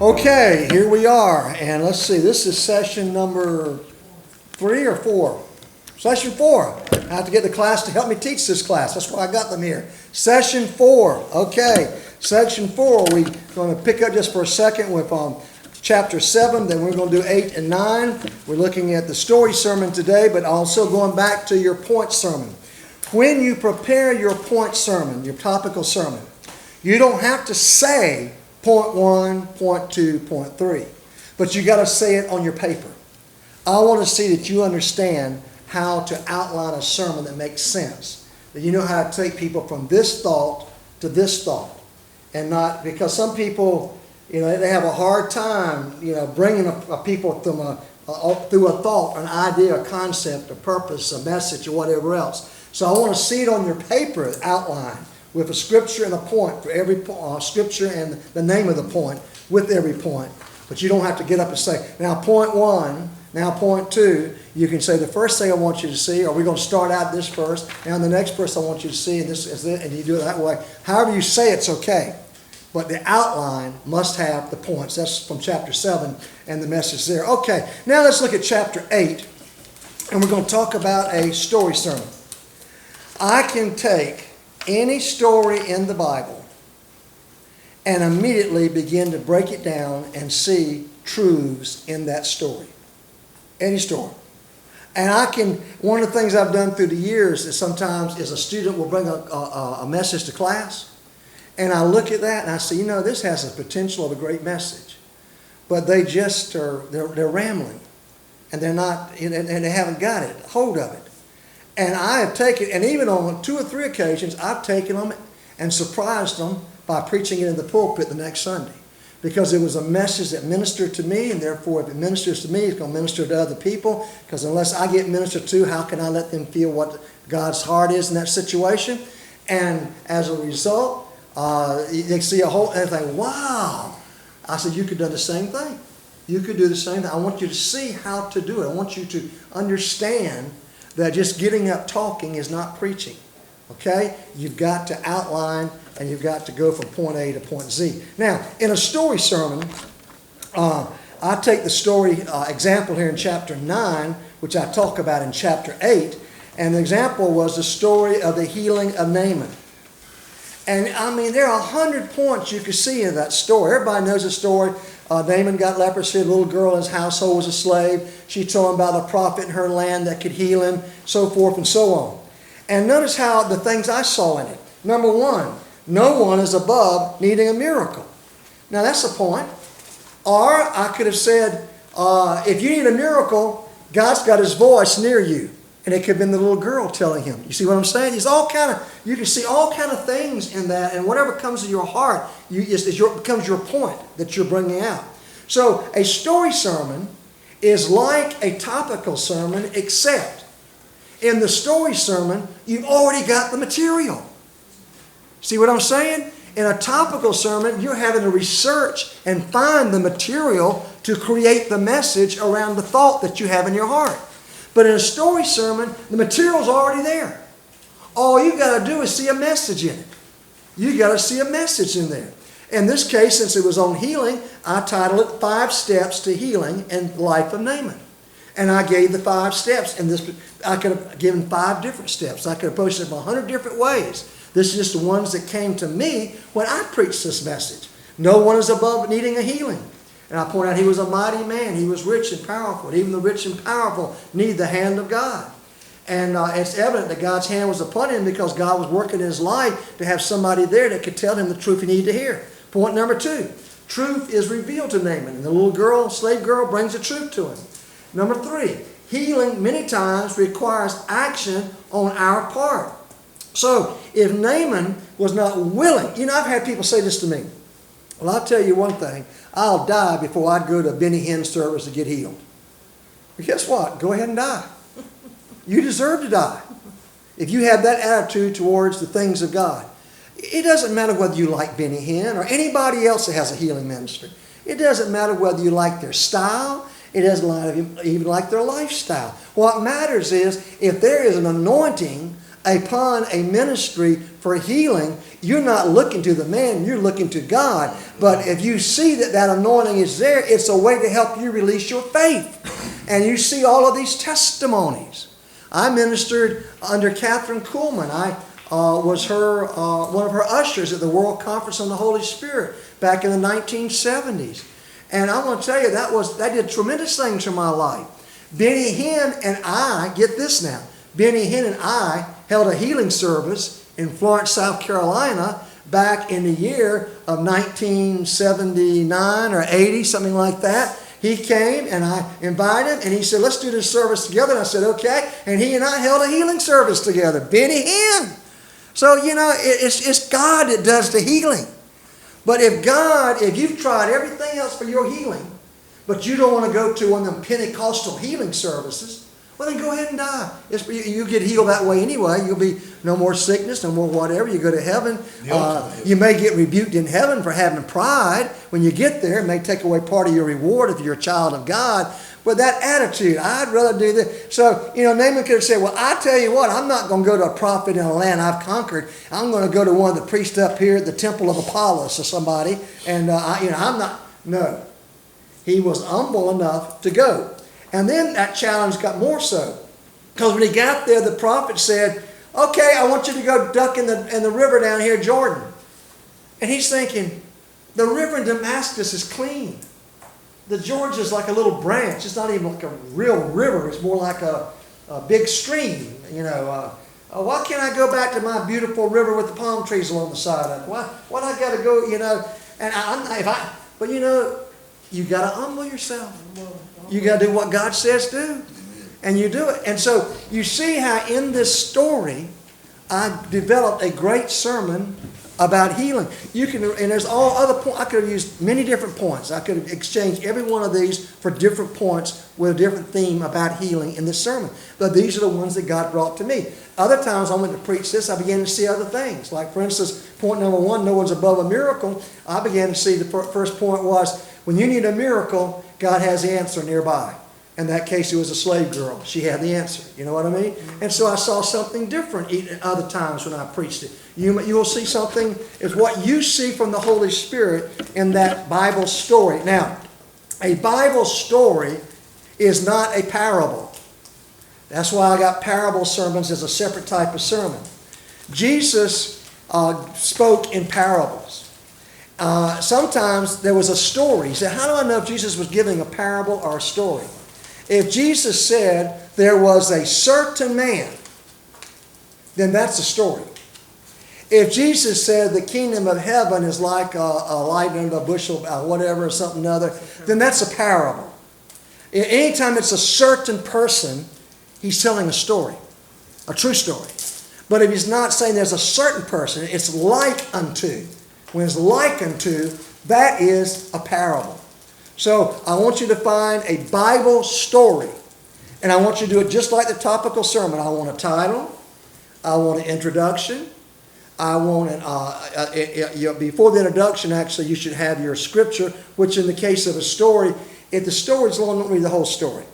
Okay, here we are, and let's see, this is session number 3 or 4? Session 4. I have to get the class to help me teach this class. That's why I got them here. Session 4. Okay, section 4. We're going to pick up just for a second with chapter 7. Then we're going to do 8 and 9. We're looking at the story sermon today, but also going back to your point sermon. When you prepare your point sermon, your topical sermon, you don't have to say point 1, point 2, point 3, but you got to say it on your paper. I want to see that you understand how to outline a sermon that makes sense. That you know how to take people from this thought to this thought. And not, because some people, they have a hard time, bringing a people through a thought, an idea, a concept, a purpose, a message, or whatever else. So I want to see it on your paper outline with a scripture and a point for every scripture and the name of the point with every point. But you don't have to get up and say, now point 1, now point 2. You can say the first thing I want you to see, or we're going to start out this first, now the next verse I want you to see, and this is it, and you do it that way. However you say it's okay. But the outline must have the points. That's from chapter 7 and the message there. Okay, now let's look at chapter 8, and we're going to talk about a story sermon. I can take any story in the Bible and immediately begin to break it down and see truths in that story. Any story. And one of the things I've done through the years is sometimes a student will bring a message to class, and I look at that and I say, this has the potential of a great message. But they just they're rambling, and they're not, and they haven't got it, hold of it. And I have taken, and even on 2 or 3 occasions, I've taken them and surprised them by preaching it in the pulpit the next Sunday. Because it was a message that ministered to me, and therefore if it ministers to me, it's going to minister to other people. Because unless I get ministered to, how can I let them feel what God's heart is in that situation? And as a result, they see a whole, and they think, wow. I said, you could do the same thing. You could do the same thing. I want you to see how to do it. I want you to understand that just getting up talking is not preaching. Okay? You've got to outline, and you've got to go from point A to point Z. Now, in a story sermon, I take the story example here in chapter 9, which I talk about in chapter 8. And the example was the story of the healing of Naaman. And there are 100 points you can see in that story. Everybody knows the story. Naaman got leprosy. A little girl in his household was a slave. She told him about a prophet in her land that could heal him, so forth and so on. And notice how the things I saw in it. Number 1, no one is above needing a miracle. Now that's a point. Or I could have said, if you need a miracle, God's got his voice near you. And it could have been the little girl telling him. You see what I'm saying? You can see all kind of things in that, and whatever comes to your heart becomes your point that you're bringing out. So a story sermon is like a topical sermon, except in the story sermon, you've already got the material. See what I'm saying? In a topical sermon, you're having to research and find the material to create the message around the thought that you have in your heart. But in a story sermon, the material's already there. All you got to do is see a message in it. You got to see a message in there. In this case, since it was on healing, I titled it 5 Steps to Healing in the Life of Naaman. And I gave the 5 steps. And I could have given 5 different steps. I could have approached it 100 different ways. This is just the ones that came to me when I preached this message. No one is above needing a healing. And I point out he was a mighty man. He was rich and powerful. Even the rich and powerful need the hand of God. And it's evident that God's hand was upon him because God was working in his life to have somebody there that could tell him the truth he needed to hear. Point number 2, truth is revealed to Naaman. And the little girl, slave girl, brings the truth to him. Number 3, healing many times requires action on our part. So if Naaman was not willing, I've had people say this to me. Well, I'll tell you one thing. I'll die before I'd go to a Benny Hinn service to get healed. But guess what? Go ahead and die. You deserve to die. If you have that attitude towards the things of God. It doesn't matter whether you like Benny Hinn or anybody else that has a healing ministry. It doesn't matter whether you like their style. It doesn't even like their lifestyle. What matters is if there is an anointing upon a ministry for healing, you're not looking to the man, you're looking to God. But if you see that that anointing is there, it's a way to help you release your faith. And you see all of these testimonies. I ministered under Catherine Kuhlman. I was one of her ushers at the World Conference on the Holy Spirit back in the 1970s. And I want to tell you, that did tremendous things for my life. Benny Hinn and I, get this now, Benny Hinn and I held a healing service in Florence, South Carolina back in the year of 1979 or 80, something like that. He came and I invited him and he said, let's do this service together. And I said, okay. And he and I held a healing service together. Benny Hinn. So, it's God that does the healing. But if you've tried everything else for your healing, but you don't want to go to one of them Pentecostal healing services, well, then go ahead and die. You get healed that way anyway. You'll be no more sickness, no more whatever. You go to heaven. You may get rebuked in heaven for having pride. When you get there, it may take away part of your reward if you're a child of God. But that attitude, I'd rather do this. So, Naaman could have said, well, I tell you what, I'm not going to go to a prophet in a land I've conquered. I'm going to go to one of the priests up here at the temple of Apollos or somebody. And, I'm not. No. He was humble enough to go. And then that challenge got more so. Because when he got there, the prophet said, okay, I want you to go duck in the river down here, Jordan. And he's thinking, the river in Damascus is clean. The Jordan is like a little branch. It's not even like a real river. It's more like a big stream. Why can't I go back to my beautiful river with the palm trees along the side of it? Why do I got to go, But you got to humble yourself. You got to do what God says do. And you do it. And so you see how in this story, I developed a great sermon about healing. And there's all other points. I could have used many different points. I could have exchanged every one of these for different points with a different theme about healing in this sermon. But these are the ones that God brought to me. Other times I went to preach this, I began to see other things. Like, for instance, point number 1, no one's above a miracle. I began to see the first point was, when you need a miracle, God has the answer nearby. In that case, it was a slave girl. She had the answer. You know what I mean? And so I saw something different other times when I preached it. You will see something, is what you see from the Holy Spirit in that Bible story. Now, a Bible story is not a parable. That's why I got parable sermons as a separate type of sermon. Jesus spoke in parables. Sometimes there was a story. You say, how do I know if Jesus was giving a parable or a story? If Jesus said there was a certain man, then that's a story. If Jesus said the kingdom of heaven is like a light under a bushel, whatever, or something other, then that's a parable. Anytime it's a certain person, he's telling a story, a true story. But if he's not saying there's a certain person, it's like unto. When it's like unto, that is a parable. So I want you to find a Bible story. And I want you to do it just like the topical sermon. I want a title. I want an introduction. I want before the introduction, actually, you should have your scripture, which in the case of a story, if the story is long, don't read the whole story.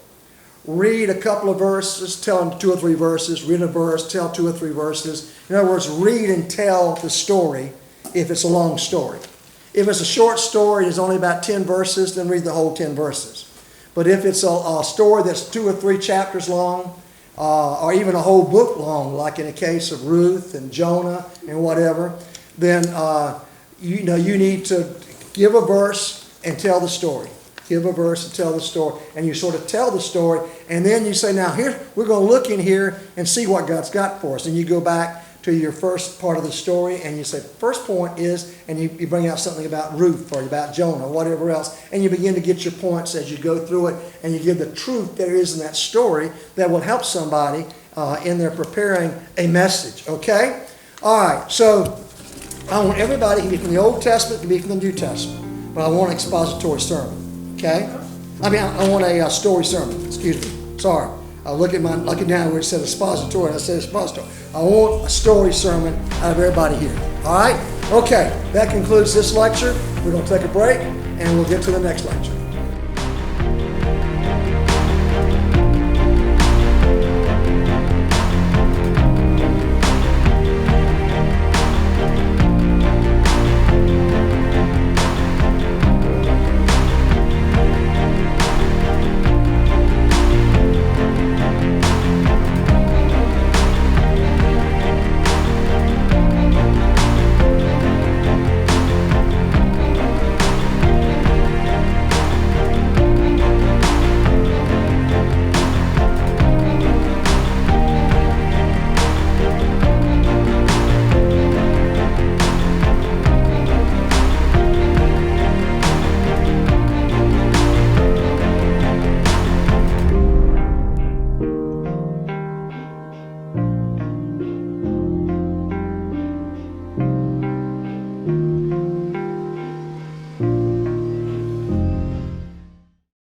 Read a couple of verses, tell them 2 or 3 verses. Read a verse, tell 2 or 3 verses. In other words, read and tell the story if it's a long story. If it's a short story, it's only about 10 verses, then read the whole 10 verses. But if it's a story that's 2 or 3 chapters long, or even a whole book long, like in the case of Ruth and Jonah and whatever, then you need to give a verse and tell the story. Give a verse and tell the story. And you sort of tell the story, and then you say, now here, we're going to look in here and see what God's got for us. And you go back to your first part of the story, and you say, first point is, and you bring out something about Ruth or about Jonah or whatever else, and you begin to get your points as you go through it, and you give the truth there is in that story that will help somebody in their preparing a message, okay? All right, so I want everybody, it can be from the Old Testament, it can be from the New Testament, but I want an expository sermon, okay? I want a story sermon, excuse me, sorry. I look at looking down where it said expository, and I said expository. I want a story sermon out of everybody here. All right? Okay, that concludes this lecture. We're going to take a break, and we'll get to the next lecture.